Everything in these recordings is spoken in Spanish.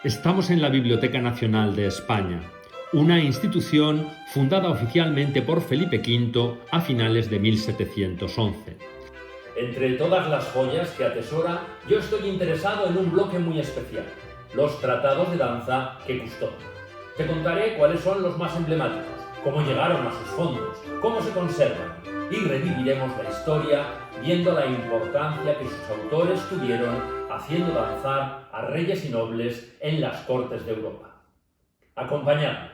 Estamos en la Biblioteca Nacional de España, una institución fundada oficialmente por Felipe V a finales de 1711. Entre todas las joyas que atesora, yo estoy interesado en un bloque muy especial, los tratados de danza que custodia. Te contaré cuáles son los más emblemáticos, cómo llegaron a sus fondos, cómo se conservan, y reviviremos la historia viendo la importancia que sus autores tuvieron haciendo danzar a reyes y nobles en las cortes de Europa. Acompañadme.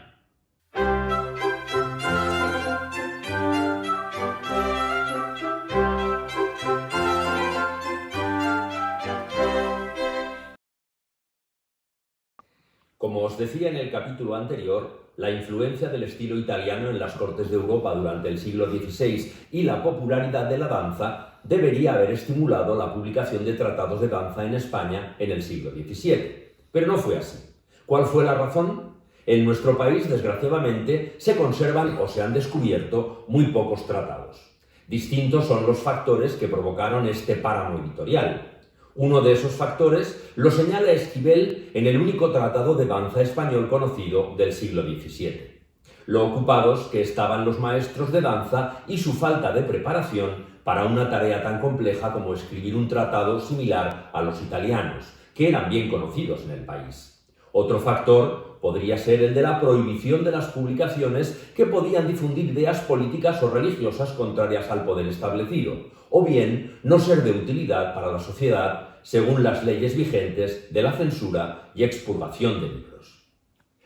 Como os decía en el capítulo anterior, la influencia del estilo italiano en las cortes de Europa durante el siglo XVI y la popularidad de la danza debería haber estimulado la publicación de tratados de danza en España en el siglo XVII. Pero no fue así. ¿Cuál fue la razón? En nuestro país, desgraciadamente, se conservan o se han descubierto muy pocos tratados. Distintos son los factores que provocaron este páramo editorial. Uno de esos factores lo señala Esquivel en el único tratado de danza español conocido del siglo XVII. Lo ocupados que estaban los maestros de danza y su falta de preparación para una tarea tan compleja como escribir un tratado similar a los italianos, que eran bien conocidos en el país. Otro factor podría ser el de la prohibición de las publicaciones que podían difundir ideas políticas o religiosas contrarias al poder establecido, o bien no ser de utilidad para la sociedad según las leyes vigentes de la censura y expurgación de libros.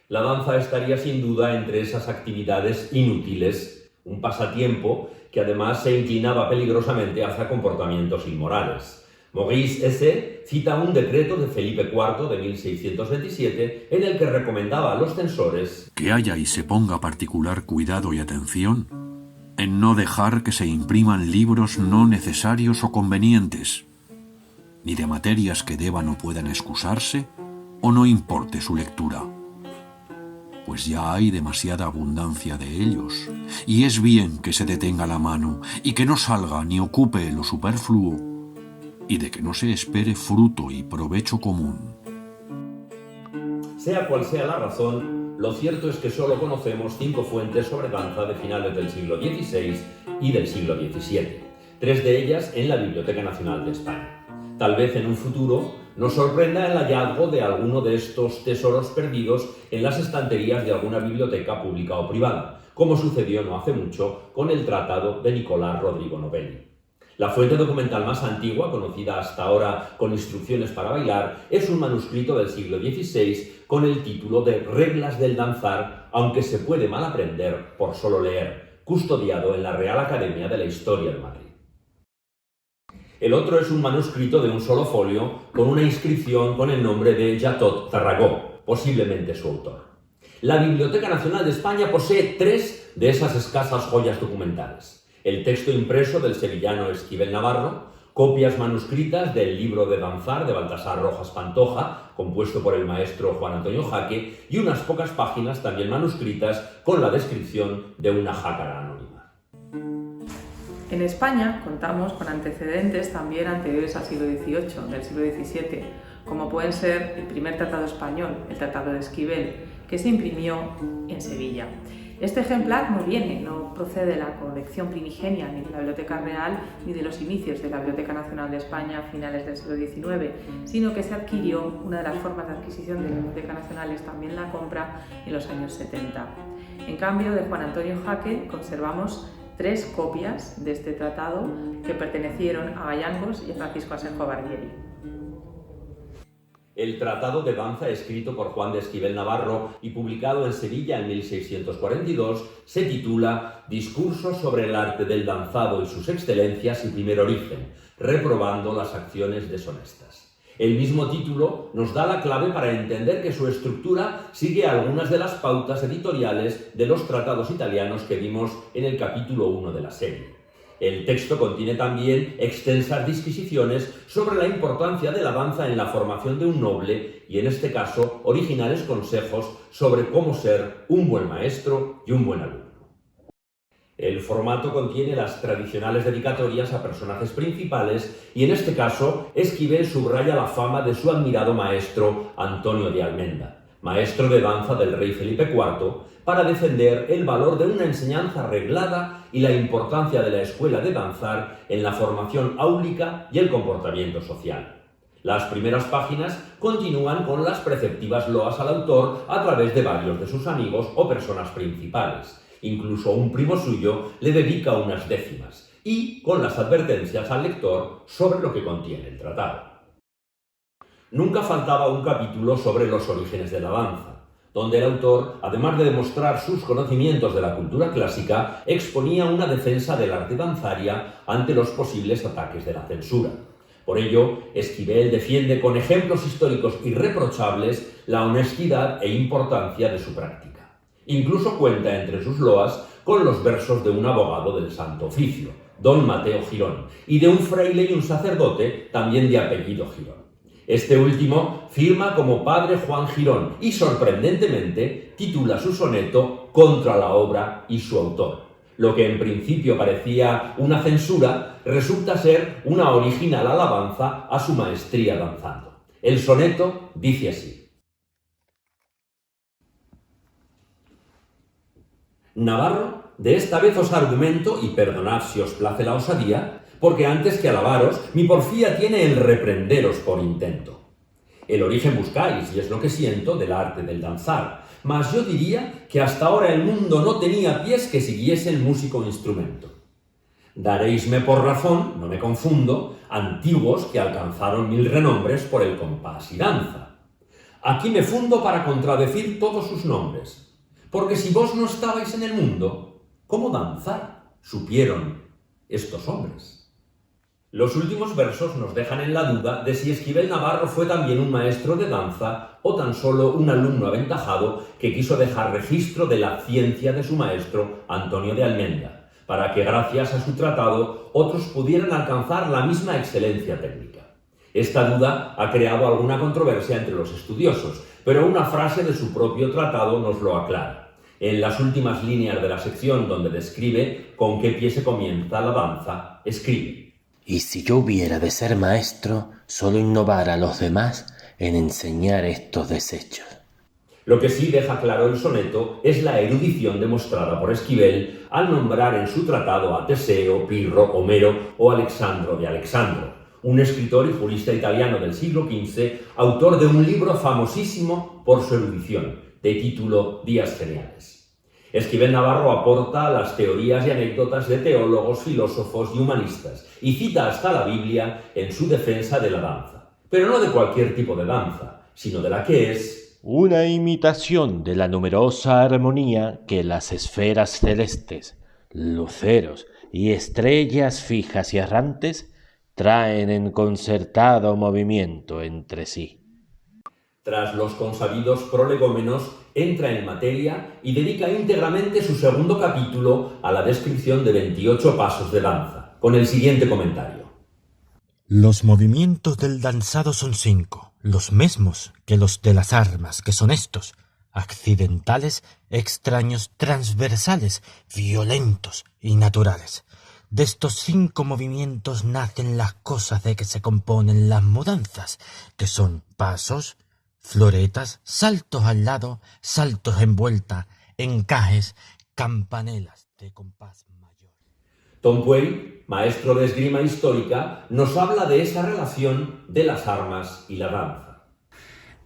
La danza estaría sin duda entre esas actividades inútiles, un pasatiempo que además se inclinaba peligrosamente hacia comportamientos inmorales. Maurice Hesse cita un decreto de Felipe IV de 1627 en el que recomendaba a los censores que haya y se ponga particular cuidado y atención en no dejar que se impriman libros no necesarios o convenientes, ni de materias que deban o puedan excusarse o no importe su lectura, pues ya hay demasiada abundancia de ellos, y es bien que se detenga la mano y que no salga ni ocupe lo superfluo, y de que no se espere fruto y provecho común. Sea cual sea la razón, lo cierto es que solo conocemos 5 fuentes sobre danza de finales del siglo XVI y del siglo XVII, 3 de ellas en la Biblioteca Nacional de España. Tal vez en un futuro nos sorprenda el hallazgo de alguno de estos tesoros perdidos en las estanterías de alguna biblioteca pública o privada, como sucedió no hace mucho con el tratado de Nicolás Rodrigo Novelli. La fuente documental más antigua, conocida hasta ahora con instrucciones para bailar, es un manuscrito del siglo XVI con el título de Reglas del danzar, aunque se puede mal aprender por solo leer, custodiado en la Real Academia de la Historia de Madrid. El otro es un manuscrito de un solo folio con una inscripción con el nombre de Jatot Tarragó, posiblemente su autor. La Biblioteca Nacional de España posee 3 de esas escasas joyas documentales: el texto impreso del sevillano Esquivel Navarro, copias manuscritas del libro de danzar de Baltasar Rojas Pantoja, compuesto por el maestro Juan Antonio Jaque, y unas pocas páginas también manuscritas con la descripción de una jácara anónima. En España contamos con antecedentes también anteriores al siglo XVIII, del siglo XVII, como pueden ser el primer tratado español, el Tratado de Esquivel, que se imprimió en Sevilla. Este ejemplar no procede de la colección primigenia ni de la Biblioteca Real ni de los inicios de la Biblioteca Nacional de España a finales del siglo XIX, sino que se adquirió, una de las formas de adquisición de la Biblioteca Nacional es también la compra, en los años 70. En cambio, de Juan Antonio Jaque conservamos 3 copias de este tratado que pertenecieron a Gayangos y a Francisco Asenjo Barbieri. El tratado de danza, escrito por Juan de Esquivel Navarro y publicado en Sevilla en 1642, se titula Discursos sobre el arte del danzado y sus excelencias y primer origen, reprobando las acciones deshonestas. El mismo título nos da la clave para entender que su estructura sigue algunas de las pautas editoriales de los tratados italianos que vimos en el capítulo 1 de la serie. El texto contiene también extensas disquisiciones sobre la importancia de la danza en la formación de un noble y, en este caso, originales consejos sobre cómo ser un buen maestro y un buen alumno. El formato contiene las tradicionales dedicatorias a personajes principales y en este caso Esquivel subraya la fama de su admirado maestro Antonio de Almenda, maestro de danza del rey Felipe IV, para defender el valor de una enseñanza reglada y la importancia de la escuela de danzar en la formación áulica y el comportamiento social. Las primeras páginas continúan con las preceptivas loas al autor a través de varios de sus amigos o personas principales. Incluso un primo suyo le dedica unas décimas, y con las advertencias al lector sobre lo que contiene el tratado. Nunca faltaba un capítulo sobre los orígenes de la danza, donde el autor, además de demostrar sus conocimientos de la cultura clásica, exponía una defensa del arte danzaria ante los posibles ataques de la censura. Por ello, Esquivel defiende con ejemplos históricos irreprochables la honestidad e importancia de su práctica. Incluso cuenta entre sus loas con los versos de un abogado del Santo Oficio, don Mateo Girón, y de un fraile y un sacerdote también de apellido Girón. Este último firma como padre Juan Girón y, sorprendentemente, titula su soneto Contra la obra y su autor. Lo que en principio parecía una censura resulta ser una original alabanza a su maestría danzando. El soneto dice así: Navarro, de esta vez os argumento, y perdonad si os place la osadía, porque antes que alabaros, mi porfía tiene el reprenderos por intento. El origen buscáis, y es lo que siento, del arte del danzar, mas yo diría que hasta ahora el mundo no tenía pies que siguiese el músico instrumento. Daréisme por razón, no me confundo, antiguos que alcanzaron 1000 renombres por el compás y danza. Aquí me fundo para contradecir todos sus nombres, porque si vos no estabais en el mundo, ¿cómo danzar supieron estos hombres? Los últimos versos nos dejan en la duda de si Esquivel Navarro fue también un maestro de danza o tan solo un alumno aventajado que quiso dejar registro de la ciencia de su maestro Antonio de Almenda, para que gracias a su tratado otros pudieran alcanzar la misma excelencia técnica. Esta duda ha creado alguna controversia entre los estudiosos, pero una frase de su propio tratado nos lo aclara. En las últimas líneas de la sección donde describe con qué pie se comienza la danza, escribe: Y si yo hubiera de ser maestro, solo innovar a los demás en enseñar estos desechos. Lo que sí deja claro el soneto es la erudición demostrada por Esquivel al nombrar en su tratado a Teseo, Pirro, Homero o Alexandro de Alexandro, un escritor y jurista italiano del siglo XV, autor de un libro famosísimo por su erudición, de título Días Geniales. Esquivel Navarro aporta las teorías y anécdotas de teólogos, filósofos y humanistas, y cita hasta la Biblia en su defensa de la danza, pero no de cualquier tipo de danza, sino de la que es una imitación de la numerosa armonía que las esferas celestes, luceros y estrellas fijas y errantes traen en concertado movimiento entre sí. Tras los consabidos prolegómenos, entra en materia y dedica íntegramente su segundo capítulo a la descripción de 28 pasos de danza, con el siguiente comentario. Los movimientos del danzado son 5, los mismos que los de las armas, que son estos: accidentales, extraños, transversales, violentos y naturales. De estos 5 movimientos nacen las cosas de que se componen las mudanzas, que son pasos, floretas, saltos al lado, saltos en vuelta, encajes, campanelas de compás mayor. Tom Puey, maestro de esgrima histórica, nos habla de esa relación de las armas y la danza.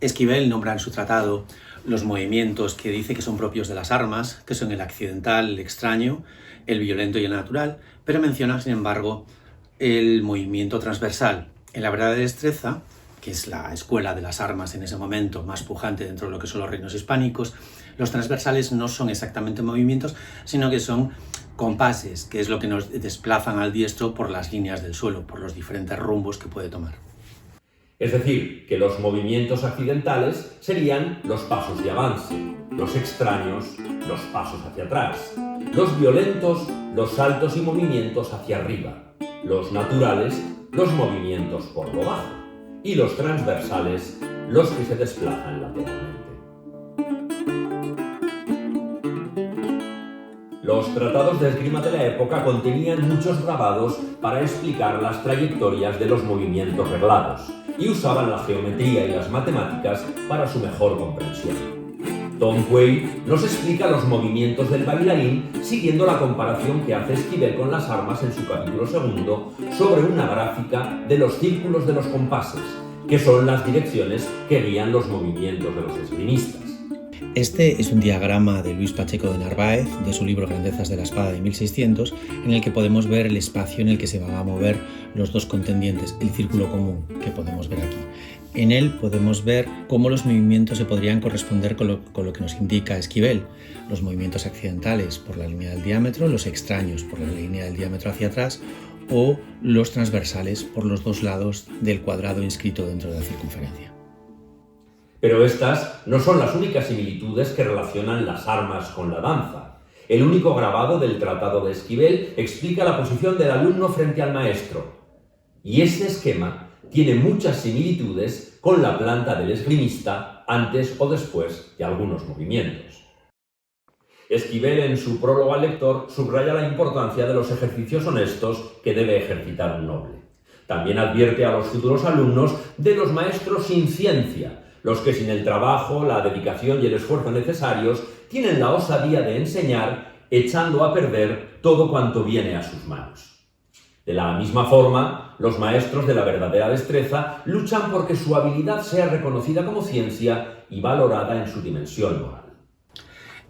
Esquivel nombra en su tratado los movimientos que dice que son propios de las armas, que son el accidental, el extraño, el violento y el natural, pero menciona, sin embargo, el movimiento transversal. En la verdadera destreza, que es la escuela de las armas en ese momento más pujante dentro de lo que son los reinos hispánicos, los transversales no son exactamente movimientos, sino que son compases, que es lo que nos desplazan al diestro por las líneas del suelo, por los diferentes rumbos que puede tomar. Es decir, que los movimientos accidentales serían los pasos de avance, los extraños, los pasos hacia atrás, los violentos, los saltos y movimientos hacia arriba, los naturales, los movimientos por lo bajo, y los transversales, los que se desplazan lateralmente. Los tratados de esgrima de la época contenían muchos grabados para explicar las trayectorias de los movimientos reglados y usaban la geometría y las matemáticas para su mejor comprensión. Tom Quayle nos explica los movimientos del bailarín siguiendo la comparación que hace Esquivel con las armas en su capítulo 2 sobre una gráfica de los círculos de los compases, que son las direcciones que guían los movimientos de los esgrimistas. Este es un diagrama de Luis Pacheco de Narváez, de su libro Grandezas de la Espada de 1600, en el que podemos ver el espacio en el que se van a mover los dos contendientes, el círculo común que podemos ver aquí. En él podemos ver cómo los movimientos se podrían corresponder con lo que nos indica Esquivel, los movimientos accidentales por la línea del diámetro, los extraños por la línea del diámetro hacia atrás o los transversales por los dos lados del cuadrado inscrito dentro de la circunferencia. Pero estas no son las únicas similitudes que relacionan las armas con la danza. El único grabado del Tratado de Esquivel explica la posición del alumno frente al maestro. Y este esquema tiene muchas similitudes con la planta del esgrimista antes o después de algunos movimientos. Esquivel, en su prólogo al lector, subraya la importancia de los ejercicios honestos que debe ejercitar un noble. También advierte a los futuros alumnos de los maestros sin ciencia, los que sin el trabajo, la dedicación y el esfuerzo necesarios tienen la osadía de enseñar, echando a perder todo cuanto viene a sus manos. De la misma forma, los maestros de la verdadera destreza luchan porque su habilidad sea reconocida como ciencia y valorada en su dimensión moral.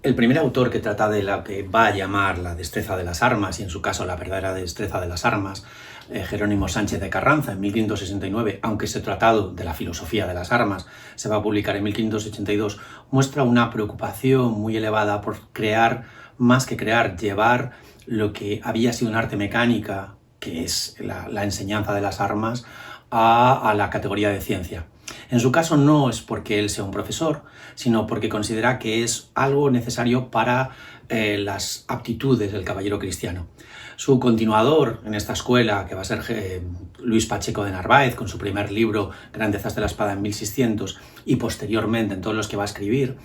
El primer autor que trata de lo que va a llamar la destreza de las armas, y en su caso la verdadera destreza de las armas, Jerónimo Sánchez de Carranza, en 1569, aunque ese tratado de la filosofía de las armas se va a publicar en 1582, muestra una preocupación muy elevada por crear, más que crear, llevar lo que había sido un arte mecánica, que es la enseñanza de las armas, a la categoría de ciencia. En su caso no es porque él sea un profesor, sino porque considera que es algo necesario para las aptitudes del caballero cristiano. Su continuador en esta escuela, que va a ser Luis Pacheco de Narváez, con su primer libro Grandezas de la Espada en 1600, y posteriormente en todos los que va a escribir,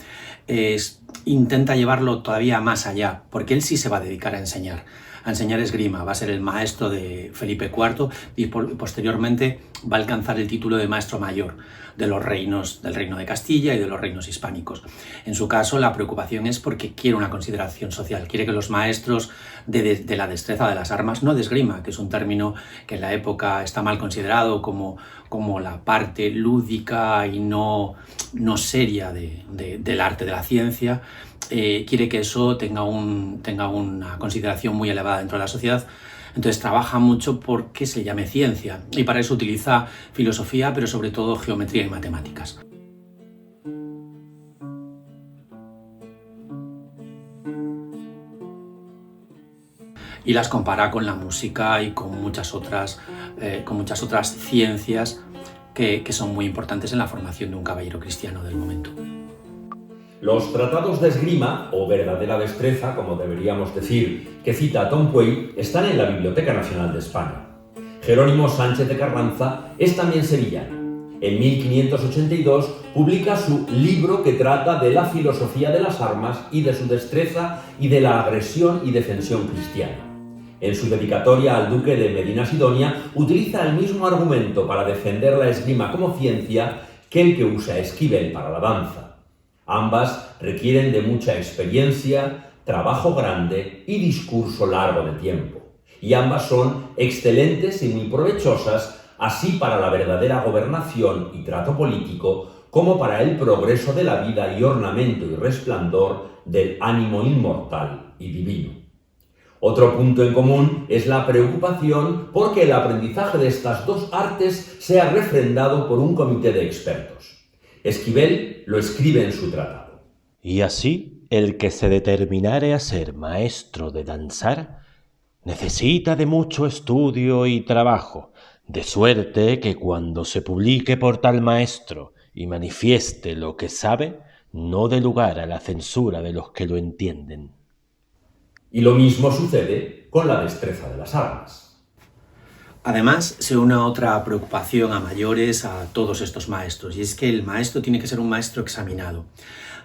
intenta llevarlo todavía más allá, porque él sí se va a dedicar a enseñar esgrima, va a ser el maestro de Felipe IV y posteriormente va a alcanzar el título de maestro mayor de los reinos, del reino de Castilla y de los reinos hispánicos. En su caso, la preocupación es porque quiere una consideración social, quiere que los maestros de la destreza de las armas, no de esgrima, que es un término que en la época está mal considerado como la parte lúdica y no seria del arte de la ciencia, quiere que eso tenga una consideración muy elevada dentro de la sociedad. Entonces trabaja mucho porque se llame ciencia y para eso utiliza filosofía, pero sobre todo geometría y matemáticas. Y las compara con la música y con muchas otras ciencias que son muy importantes en la formación de un caballero cristiano del momento. Los tratados de esgrima, o verdadera destreza, como deberíamos decir, que cita Tom Quayle, están en la Biblioteca Nacional de España. Jerónimo Sánchez de Carranza es también sevillano. En 1582 publica su libro que trata de la filosofía de las armas y de su destreza y de la agresión y defensión cristiana. En su dedicatoria al duque de Medina Sidonia utiliza el mismo argumento para defender la esgrima como ciencia que el que usa Esquivel para la danza. Ambas requieren de mucha experiencia, trabajo grande y discurso largo de tiempo. Y ambas son excelentes y muy provechosas, así para la verdadera gobernación y trato político, como para el progreso de la vida y ornamento y resplandor del ánimo inmortal y divino. Otro punto en común es la preocupación por que el aprendizaje de estas dos artes sea refrendado por un comité de expertos. Esquivel lo escribe en su tratado. Y así, el que se determinare a ser maestro de danzar, necesita de mucho estudio y trabajo, de suerte que cuando se publique por tal maestro y manifieste lo que sabe, no dé lugar a la censura de los que lo entienden. Y lo mismo sucede con la destreza de las armas. Además, se une otra preocupación a mayores a todos estos maestros, y es que el maestro tiene que ser un maestro examinado.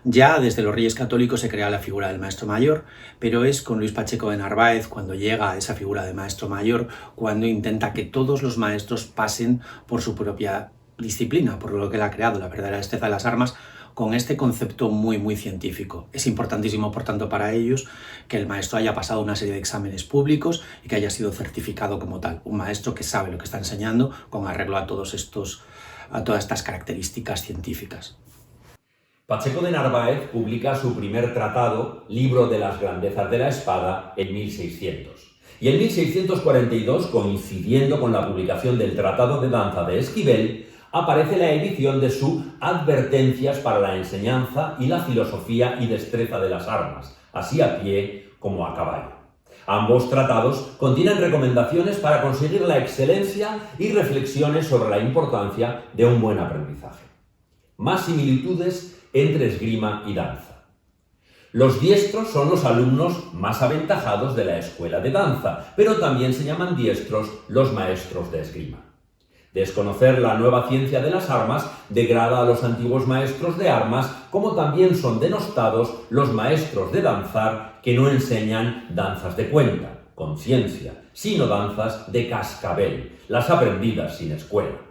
Ya desde los Reyes Católicos se crea la figura del maestro mayor, pero es con Luis Pacheco de Narváez cuando llega a esa figura de maestro mayor, cuando intenta que todos los maestros pasen por su propia disciplina, por lo que él ha creado, la verdadera destreza de las armas, con este concepto muy científico. Es importantísimo, por tanto, para ellos que el maestro haya pasado una serie de exámenes públicos y que haya sido certificado como tal. Un maestro que sabe lo que está enseñando con arreglo a todas estas características científicas. Pacheco de Narváez publica su primer tratado, Libro de las grandezas de la espada, en 1600. Y en 1642, coincidiendo con la publicación del Tratado de Danza de Esquivel, aparece la edición de su Advertencias para la enseñanza y la filosofía y destreza de las armas, así a pie como a caballo. Ambos tratados contienen recomendaciones para conseguir la excelencia y reflexiones sobre la importancia de un buen aprendizaje. Más similitudes entre esgrima y danza. Los diestros son los alumnos más aventajados de la escuela de danza, pero también se llaman diestros los maestros de esgrima. Desconocer la nueva ciencia de las armas degrada a los antiguos maestros de armas, como también son denostados los maestros de danzar que no enseñan danzas de cuenta, con ciencia, sino danzas de cascabel, las aprendidas sin escuela.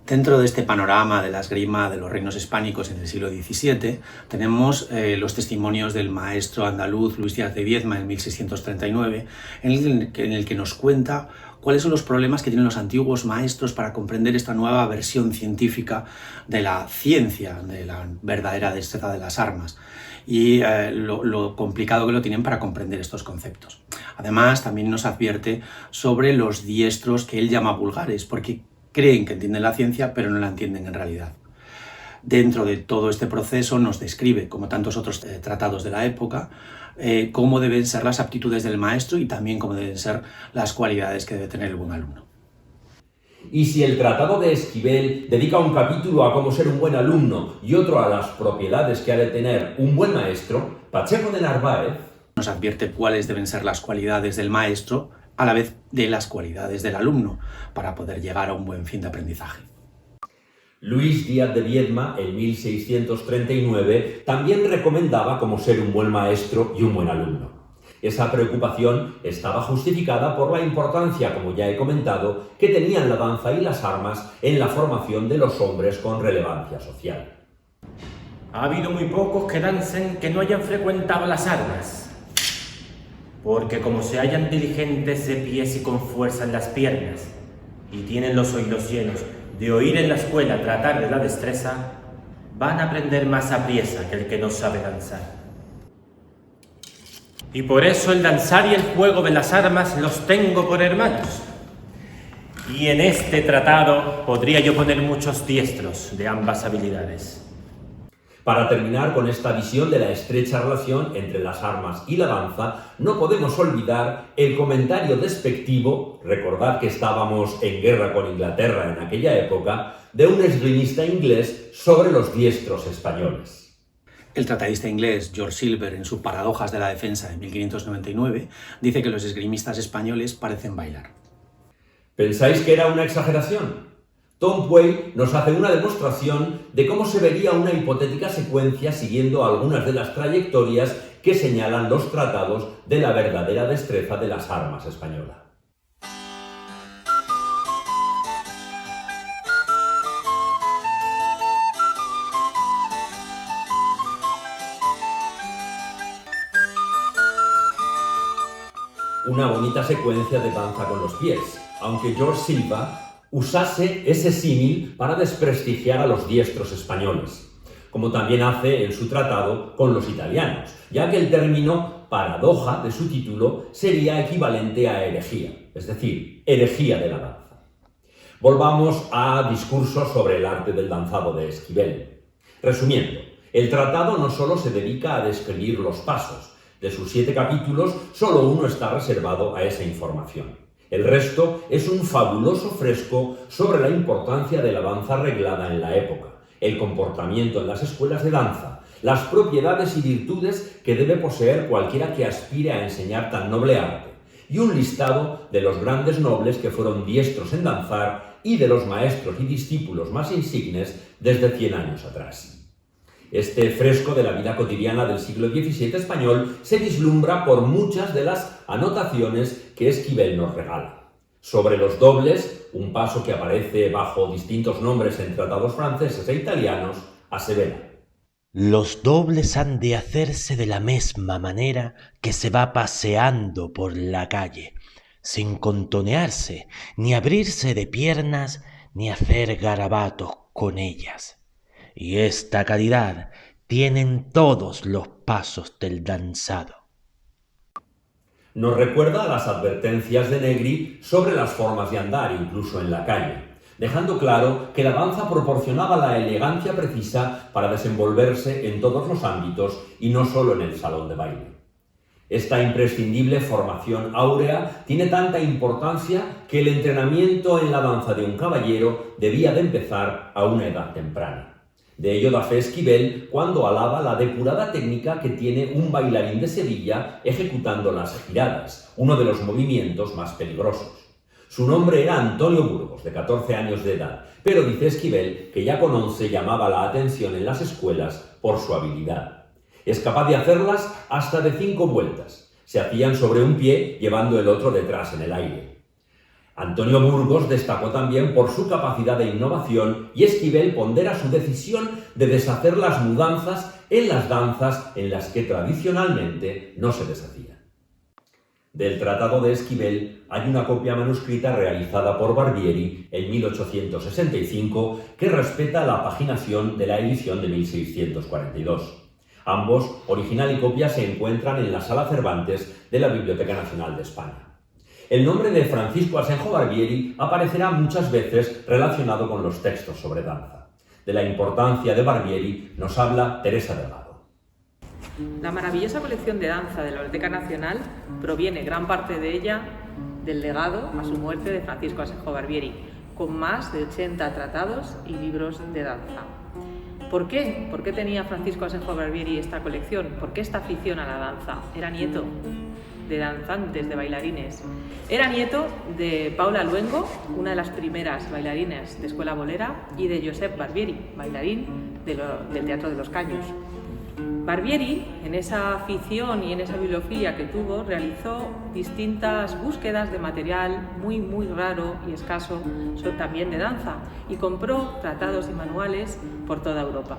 Dentro de este panorama de la esgrima de los reinos hispánicos en el siglo XVII, tenemos los testimonios del maestro andaluz Luis Díaz de Viedma en 1639, en el que nos cuenta cuáles son los problemas que tienen los antiguos maestros para comprender esta nueva versión científica de la ciencia, de la verdadera destreza de las armas, y lo complicado que lo tienen para comprender estos conceptos. Además, también nos advierte sobre los diestros que él llama vulgares, porque creen que entienden la ciencia, pero no la entienden en realidad. Dentro de todo este proceso nos describe, como tantos otros tratados de la época, cómo deben ser las aptitudes del maestro y también cómo deben ser las cualidades que debe tener el buen alumno. Y si el Tratado de Esquivel dedica un capítulo a cómo ser un buen alumno y otro a las propiedades que ha de tener un buen maestro, Pacheco de Narváez nos advierte cuáles deben ser las cualidades del maestro a la vez de las cualidades del alumno, para poder llegar a un buen fin de aprendizaje. Luis Díaz de Viedma, en 1639, también recomendaba cómo ser un buen maestro y un buen alumno. Esa preocupación estaba justificada por la importancia, como ya he comentado, que tenían la danza y las armas en la formación de los hombres con relevancia social. Ha habido muy pocos que dancen que no hayan frecuentado las armas, porque como se hallan diligentes de pies y con fuerza en las piernas, y tienen los oídos llenos de oír en la escuela tratar de la destreza, van a aprender más apriesa que el que no sabe danzar. Y por eso el danzar y el juego de las armas los tengo por hermanos. Y en este tratado podría yo poner muchos diestros de ambas habilidades. Para terminar con esta visión de la estrecha relación entre las armas y la danza, no podemos olvidar el comentario despectivo, recordad que estábamos en guerra con Inglaterra en aquella época, de un esgrimista inglés sobre los diestros españoles. El tratadista inglés George Silver, en sus Paradojas de la Defensa de 1599, dice que los esgrimistas españoles parecen bailar. ¿Pensáis que era una exageración? Tom Puey nos hace una demostración de cómo se vería una hipotética secuencia siguiendo algunas de las trayectorias que señalan los tratados de la verdadera destreza de las armas españolas. Una bonita secuencia de danza con los pies, aunque George Silva usase ese símil para desprestigiar a los diestros españoles, como también hace en su tratado con los italianos, ya que el término paradoja de su título sería equivalente a herejía, es decir, herejía de la danza. Volvamos a discursos sobre el arte del danzado de Esquivel. Resumiendo, el tratado no solo se dedica a describir los pasos. De sus 7 capítulos, solo uno está reservado a esa información. El resto es un fabuloso fresco sobre la importancia de la danza arreglada en la época, el comportamiento en las escuelas de danza, las propiedades y virtudes que debe poseer cualquiera que aspire a enseñar tan noble arte, y un listado de los grandes nobles que fueron diestros en danzar y de los maestros y discípulos más insignes desde 100 años atrás. Este fresco de la vida cotidiana del siglo XVII español se vislumbra por muchas de las anotaciones que Esquivel nos regala. Sobre los dobles, un paso que aparece bajo distintos nombres en tratados franceses e italianos, asevera: los dobles han de hacerse de la misma manera que se va paseando por la calle, sin contonearse, ni abrirse de piernas, ni hacer garabatos con ellas. Y esta calidad tienen todos los pasos del danzado. Nos recuerda a las advertencias de Negri sobre las formas de andar, incluso en la calle, dejando claro que la danza proporcionaba la elegancia precisa para desenvolverse en todos los ámbitos y no solo en el salón de baile. Esta imprescindible formación áurea tiene tanta importancia que el entrenamiento en la danza de un caballero debía de empezar a una edad temprana. De ello da fe Esquivel cuando alaba la depurada técnica que tiene un bailarín de Sevilla ejecutando las giradas, uno de los movimientos más peligrosos. Su nombre era Antonio Burgos, de 14 años de edad, pero dice Esquivel que ya con 11 llamaba la atención en las escuelas por su habilidad. Es capaz de hacerlas hasta de 5 vueltas. Se hacían sobre un pie, llevando el otro detrás en el aire. Antonio Burgos destacó también por su capacidad de innovación y Esquivel pondera su decisión de deshacer las mudanzas en las danzas en las que tradicionalmente no se deshacían. Del Tratado de Esquivel hay una copia manuscrita realizada por Barbieri en 1865 que respeta la paginación de la edición de 1642. Ambos, original y copia, se encuentran en la Sala Cervantes de la Biblioteca Nacional de España. El nombre de Francisco Asenjo Barbieri aparecerá muchas veces relacionado con los textos sobre danza. De la importancia de Barbieri nos habla Teresa Delgado. La maravillosa colección de danza de la Biblioteca Nacional proviene gran parte de ella del legado a su muerte de Francisco Asenjo Barbieri, con más de 80 tratados y libros de danza. ¿Por qué? ¿Por qué tenía Francisco Asenjo Barbieri esta colección? ¿Por qué esta afición a la danza? Era nieto de danzantes, de bailarines. Era nieto de Paula Luengo, una de las primeras bailarines de escuela bolera, y de Josep Barbieri, bailarín del Teatro de los Caños. Barbieri, en esa afición y en esa bibliofilia que tuvo, realizó distintas búsquedas de material muy raro y escaso, también de danza, y compró tratados y manuales por toda Europa.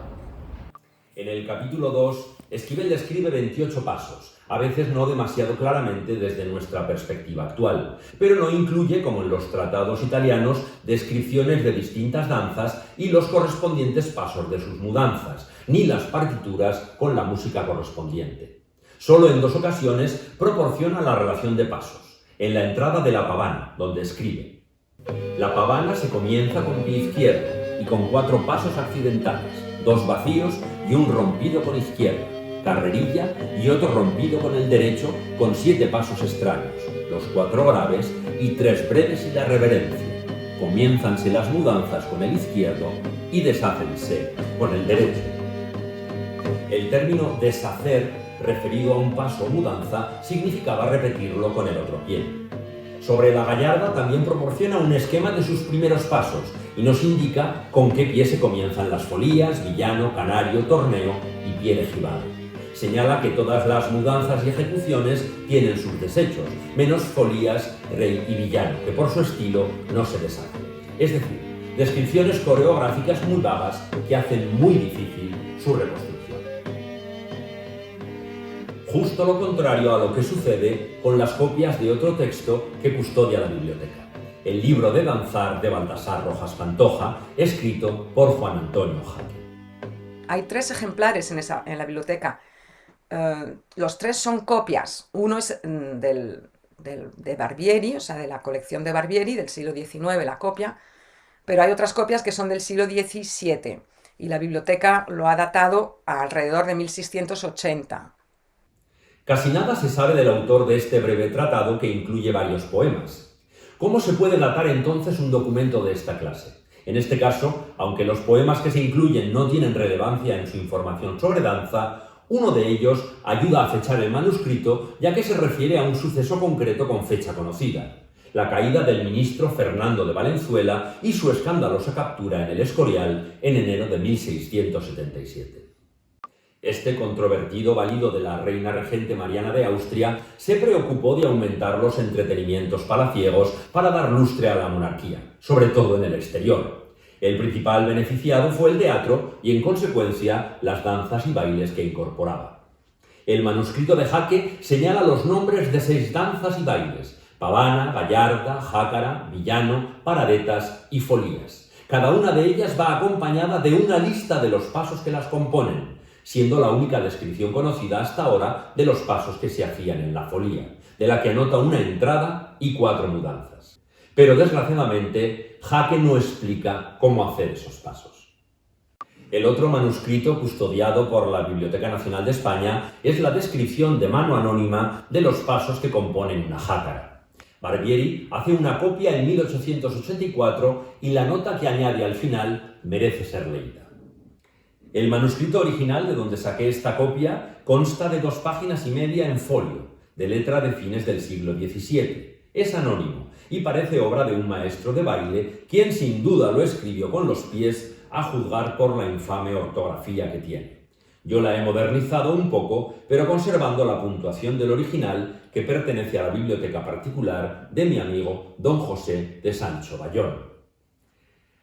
En el capítulo 2, Esquivel describe 28 pasos, a veces no demasiado claramente desde nuestra perspectiva actual, pero no incluye, como en los tratados italianos, descripciones de distintas danzas y los correspondientes pasos de sus mudanzas, ni las partituras con la música correspondiente. Solo en 2 ocasiones proporciona la relación de pasos, en la entrada de la pavana, donde escribe: la pavana se comienza con pie izquierdo y con 4 pasos accidentales, 2 vacíos y un rompido con izquierda, carrerilla y otro rompido con el derecho con 7 pasos extraños, los 4 graves y 3 breves y la reverencia. Comiénzanse las mudanzas con el izquierdo y deshácense con el derecho. El término deshacer, referido a un paso o mudanza, significaba repetirlo con el otro pie. Sobre la gallarda también proporciona un esquema de sus primeros pasos y nos indica con qué pie se comienzan las folías, villano, canario, torneo y pie de jibado. Señala que todas las mudanzas y ejecuciones tienen sus desechos, menos folías, rey y villano, que por su estilo no se deshacen. Es decir, descripciones coreográficas muy vagas que hacen muy difícil su reconstrucción. Justo lo contrario a lo que sucede con las copias de otro texto que custodia la biblioteca: el libro de danzar de Baltasar Rojas Pantoja, escrito por Juan Antonio Jaque. Hay 3 ejemplares en la biblioteca. Los 3 son copias. Uno es de Barbieri, o sea, de la colección de Barbieri, del siglo XIX, la copia, pero hay otras copias que son del siglo XVII y la biblioteca lo ha datado alrededor de 1680. Casi nada se sabe del autor de este breve tratado que incluye varios poemas. ¿Cómo se puede datar entonces un documento de esta clase? En este caso, aunque los poemas que se incluyen no tienen relevancia en su información sobre danza, Uno de ellos ayuda a fechar el manuscrito, ya que se refiere a un suceso concreto con fecha conocida: la caída del ministro Fernando de Valenzuela y su escandalosa captura en el Escorial en enero de 1677. Este controvertido valido de la reina regente Mariana de Austria se preocupó de aumentar los entretenimientos palaciegos para dar lustre a la monarquía, sobre todo en el exterior. El principal beneficiado fue el teatro y, en consecuencia, las danzas y bailes que incorporaba. El manuscrito de Jaque señala los nombres de 6 danzas y bailes: pavana, gallarda, jácara, villano, paradetas y folías. Cada una de ellas va acompañada de una lista de los pasos que las componen, siendo la única descripción conocida hasta ahora de los pasos que se hacían en la folía, de la que anota una entrada y 4 mudanzas. Pero desgraciadamente, Jaque no explica cómo hacer esos pasos. El otro manuscrito custodiado por la Biblioteca Nacional de España es la descripción de mano anónima de los pasos que componen una jácara. Barbieri hace una copia en 1884 y la nota que añade al final merece ser leída. El manuscrito original de donde saqué esta copia consta de 2 páginas y media en folio, de letra de fines del siglo XVII. Es anónimo y parece obra de un maestro de baile, quien sin duda lo escribió con los pies, a juzgar por la infame ortografía que tiene. Yo la he modernizado un poco, pero conservando la puntuación del original, que pertenece a la biblioteca particular de mi amigo don José de Sancho Bayón.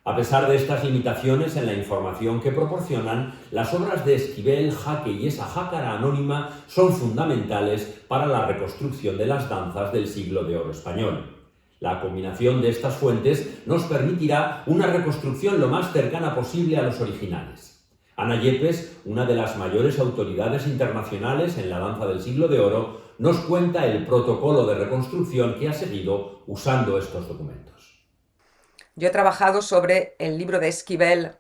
A pesar de estas limitaciones en la información que proporcionan, las obras de Esquivel, Jaque y esa jácara anónima son fundamentales para la reconstrucción de las danzas del siglo de oro español. La combinación de estas fuentes nos permitirá una reconstrucción lo más cercana posible a los originales. Ana Yepes, una de las mayores autoridades internacionales en la danza del siglo de oro, nos cuenta el protocolo de reconstrucción que ha seguido usando estos documentos. Yo he trabajado sobre el libro de Esquivel,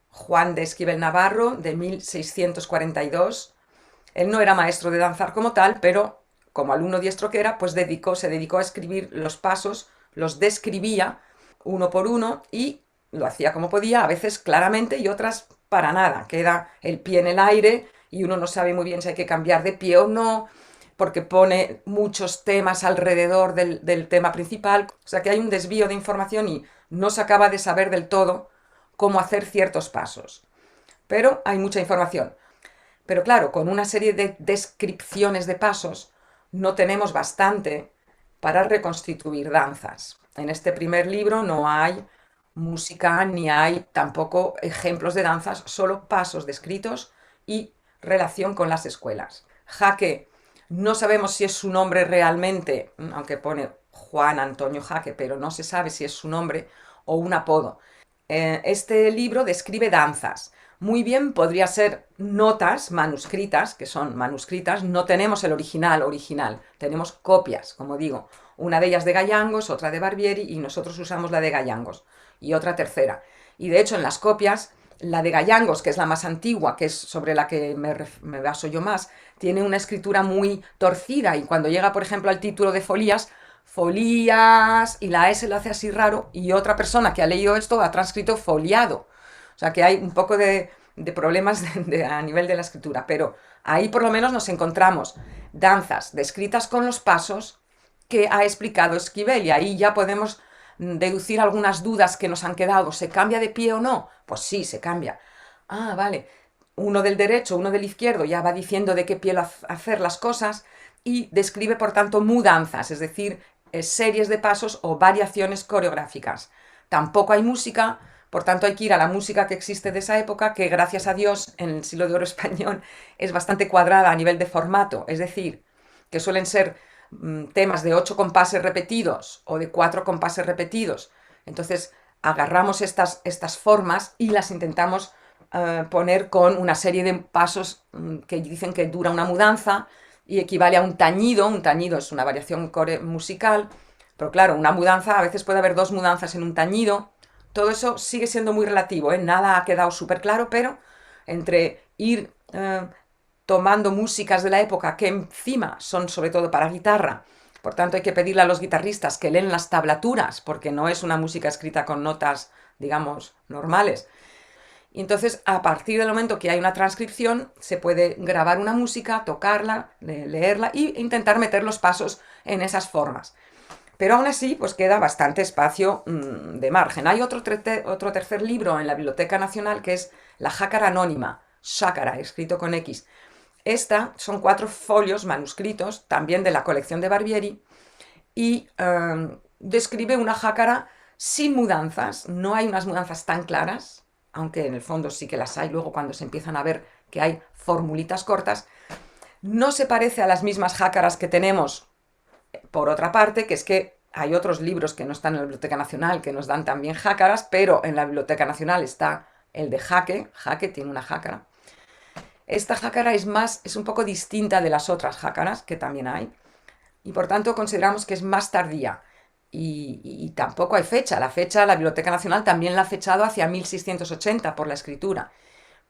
Juan de Esquivel Navarro, de 1642. Él no era maestro de danzar como tal, pero como alumno diestro que era, pues se dedicó a escribir los pasos, los describía uno por uno y lo hacía como podía, a veces claramente y otras para nada. Queda el pie en el aire y uno no sabe muy bien si hay que cambiar de pie o no, porque pone muchos temas alrededor del tema principal. O sea que hay un desvío de información y no se acaba de saber del todo cómo hacer ciertos pasos. Pero hay mucha información. Pero claro, con una serie de descripciones de pasos no tenemos bastante para reconstituir danzas. En este primer libro no hay música ni hay tampoco ejemplos de danzas, solo pasos descritos y relación con las escuelas. Jaque, no sabemos si es su nombre realmente, aunque pone Juan Antonio Jaque, pero no se sabe si es su nombre o un apodo. Este libro describe danzas. Muy bien podría ser notas manuscritas, que son manuscritas. No tenemos el original, tenemos copias, como digo. Una de ellas de Gayangos, otra de Barbieri, y nosotros usamos la de Gayangos, y otra tercera. Y de hecho en las copias, la de Gayangos, que es la más antigua, que es sobre la que me baso yo más, tiene una escritura muy torcida, y cuando llega, por ejemplo, al título de folías, y la S lo hace así raro, y otra persona que ha leído esto ha transcrito foliado. O sea que hay un poco de problemas a nivel de la escritura, pero ahí por lo menos nos encontramos danzas descritas con los pasos que ha explicado Esquivel, y ahí ya podemos deducir algunas dudas que nos han quedado. ¿Se cambia de pie o no? Pues sí, se cambia. Ah, vale. Uno del derecho, uno del izquierdo ya va diciendo de qué pie hacer las cosas, y describe por tanto mudanzas, es decir, series de pasos o variaciones coreográficas. Tampoco hay música, por tanto hay que ir a la música que existe de esa época, que gracias a Dios en el siglo de oro español es bastante cuadrada a nivel de formato, es decir, que suelen ser temas de 8 compases repetidos o de 4 compases repetidos. Entonces agarramos estas formas y las intentamos poner con una serie de pasos que dicen que dura una mudanza y equivale a un tañido. Un tañido es una variación musical, pero claro, una mudanza, a veces puede haber 2 mudanzas en un tañido. Todo eso sigue siendo muy relativo, ¿eh? Nada ha quedado súper claro, pero entre ir tomando músicas de la época que encima son sobre todo para guitarra, por tanto hay que pedirle a los guitarristas que leen las tablaturas, porque no es una música escrita con notas, digamos, normales, Y entonces, a partir del momento que hay una transcripción, se puede grabar una música, tocarla, leerla e intentar meter los pasos en esas formas. Pero aún así, pues queda bastante espacio de margen. Hay otro tercer libro en la Biblioteca Nacional que es La Jácara Anónima, Xácara, escrito con X. Esta son 4 folios manuscritos, también de la colección de Barbieri, y describe una jácara sin mudanzas. No hay unas mudanzas tan claras, aunque en el fondo sí que las hay luego cuando se empiezan a ver que hay formulitas cortas. No se parece a las mismas jácaras que tenemos, por otra parte, que es que hay otros libros que no están en la Biblioteca Nacional que nos dan también jácaras, pero en la Biblioteca Nacional está el de Jaque. Jaque tiene una jácara. Esta jácara es un poco distinta de las otras jácaras que también hay, y por tanto consideramos que es más tardía. Y tampoco hay fecha. La Biblioteca Nacional también la ha fechado hacia 1680 por la escritura.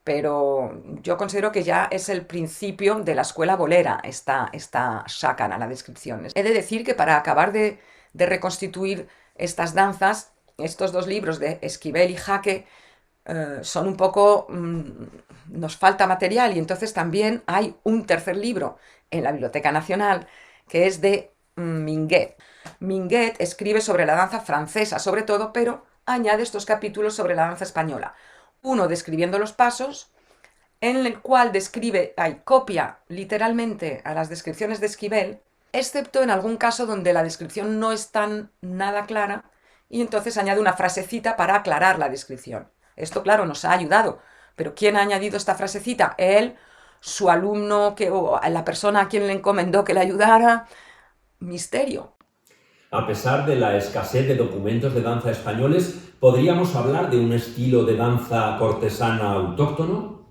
Pero yo considero que ya es el principio de la escuela bolera esta xácara, la descripción. He de decir que para acabar de reconstituir estas danzas, estos 2 libros de Esquivel y Jaque son un poco... nos falta material, y entonces también hay un tercer libro en la Biblioteca Nacional que es de Minguet. Minguet escribe sobre la danza francesa sobre todo, pero añade estos capítulos sobre la danza española. Uno describiendo los pasos, en el cual copia literalmente a las descripciones de Esquivel, excepto en algún caso donde la descripción no es tan nada clara, y entonces añade una frasecita para aclarar la descripción. Esto, claro, nos ha ayudado, pero ¿quién ha añadido esta frasecita? Él, su alumno, o la persona a quien le encomendó que le ayudara. Misterio. A pesar de la escasez de documentos de danza españoles, ¿podríamos hablar de un estilo de danza cortesana autóctono?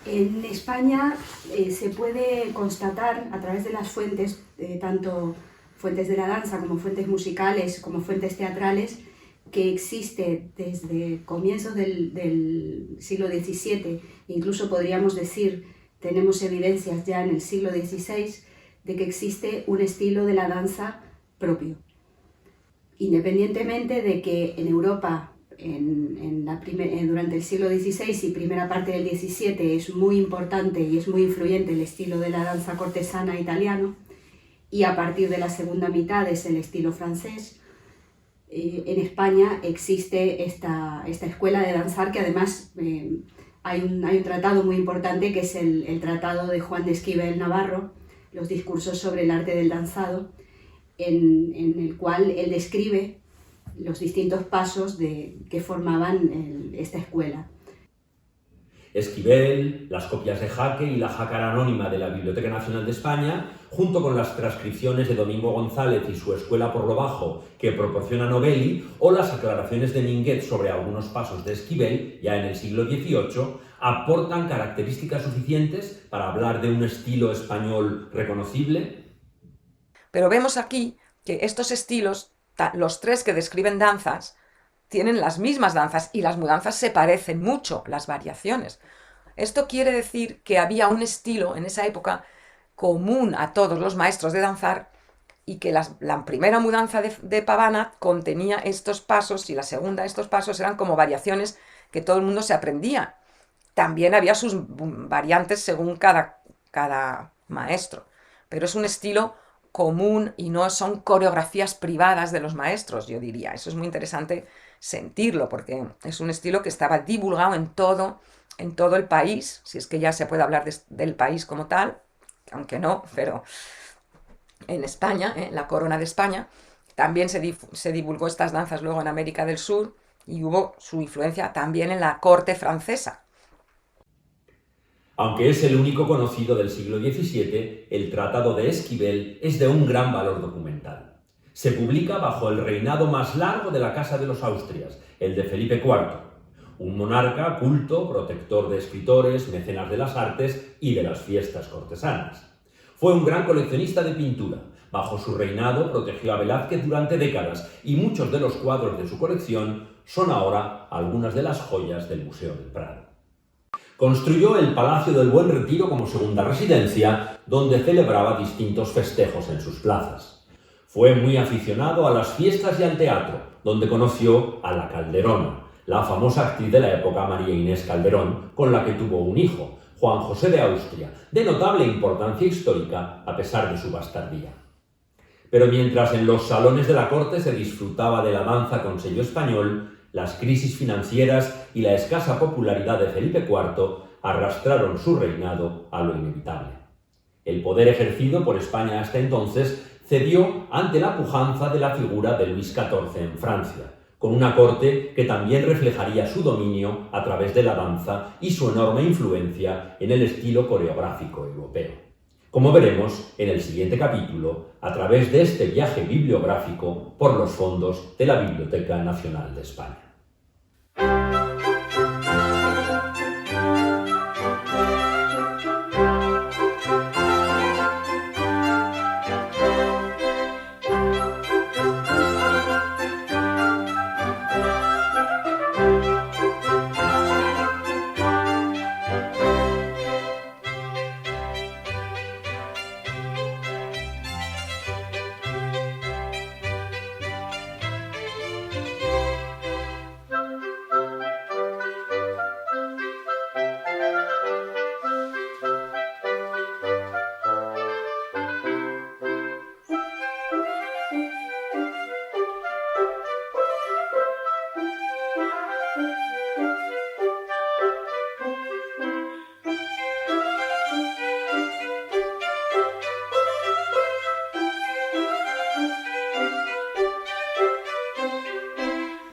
En España se puede constatar a través de las fuentes, tanto fuentes de la danza como fuentes musicales, como fuentes teatrales, que existe desde comienzos del siglo XVII, incluso podríamos decir, tenemos evidencias ya en el siglo XVI, de que existe un estilo de la danza propio. Independientemente de que en Europa, durante el siglo XVI y primera parte del XVII, es muy importante y es muy influyente el estilo de la danza cortesana italiano, y a partir de la segunda mitad es el estilo francés, en España existe esta escuela de danzar que además hay un tratado muy importante que es el tratado de Juan de Esquivel Navarro, los discursos sobre el arte del danzado, en el cual él describe los distintos pasos que formaban esta escuela. Esquivel, las copias de Jaque y la Jácara Anónima de la Biblioteca Nacional de España, junto con las transcripciones de Domingo González y su Escuela por lo Bajo que proporciona Novelli, o las aclaraciones de Minguet sobre algunos pasos de Esquivel, ya en el siglo XVIII, aportan características suficientes para hablar de un estilo español reconocible. Pero vemos aquí que estos estilos, los 3 que describen danzas, tienen las mismas danzas y las mudanzas se parecen mucho, las variaciones. Esto quiere decir que había un estilo en esa época común a todos los maestros de danzar, y que la primera mudanza de Pavana contenía estos pasos y la segunda estos pasos eran como variaciones que todo el mundo se aprendía. También había sus variantes según cada maestro, pero es un estilo común y no son coreografías privadas de los maestros, yo diría. Eso es muy interesante sentirlo, porque es un estilo que estaba divulgado en todo el país, si es que ya se puede hablar del país como tal, aunque no, pero en España, la corona de España, también se divulgó estas danzas luego en América del Sur, y hubo su influencia también en la corte francesa. Aunque es el único conocido del siglo XVII, el Tratado de Esquivel es de un gran valor documental. Se publica bajo el reinado más largo de la Casa de los Austrias, el de Felipe IV, un monarca culto, protector de escritores, mecenas de las artes y de las fiestas cortesanas. Fue un gran coleccionista de pintura. Bajo su reinado protegió a Velázquez durante décadas, y muchos de los cuadros de su colección son ahora algunas de las joyas del Museo del Prado. Construyó el Palacio del Buen Retiro como segunda residencia, donde celebraba distintos festejos en sus plazas. Fue muy aficionado a las fiestas y al teatro, donde conoció a La Calderona, la famosa actriz de la época María Inés Calderón, con la que tuvo un hijo, Juan José de Austria, de notable importancia histórica a pesar de su bastardía. Pero mientras en los salones de la corte se disfrutaba de la danza con sello español, las crisis financieras y la escasa popularidad de Felipe IV arrastraron su reinado a lo inevitable. El poder ejercido por España hasta entonces cedió ante la pujanza de la figura de Luis XIV en Francia, con una corte que también reflejaría su dominio a través de la danza y su enorme influencia en el estilo coreográfico europeo. Como veremos en el siguiente capítulo, a través de este viaje bibliográfico por los fondos de la Biblioteca Nacional de España.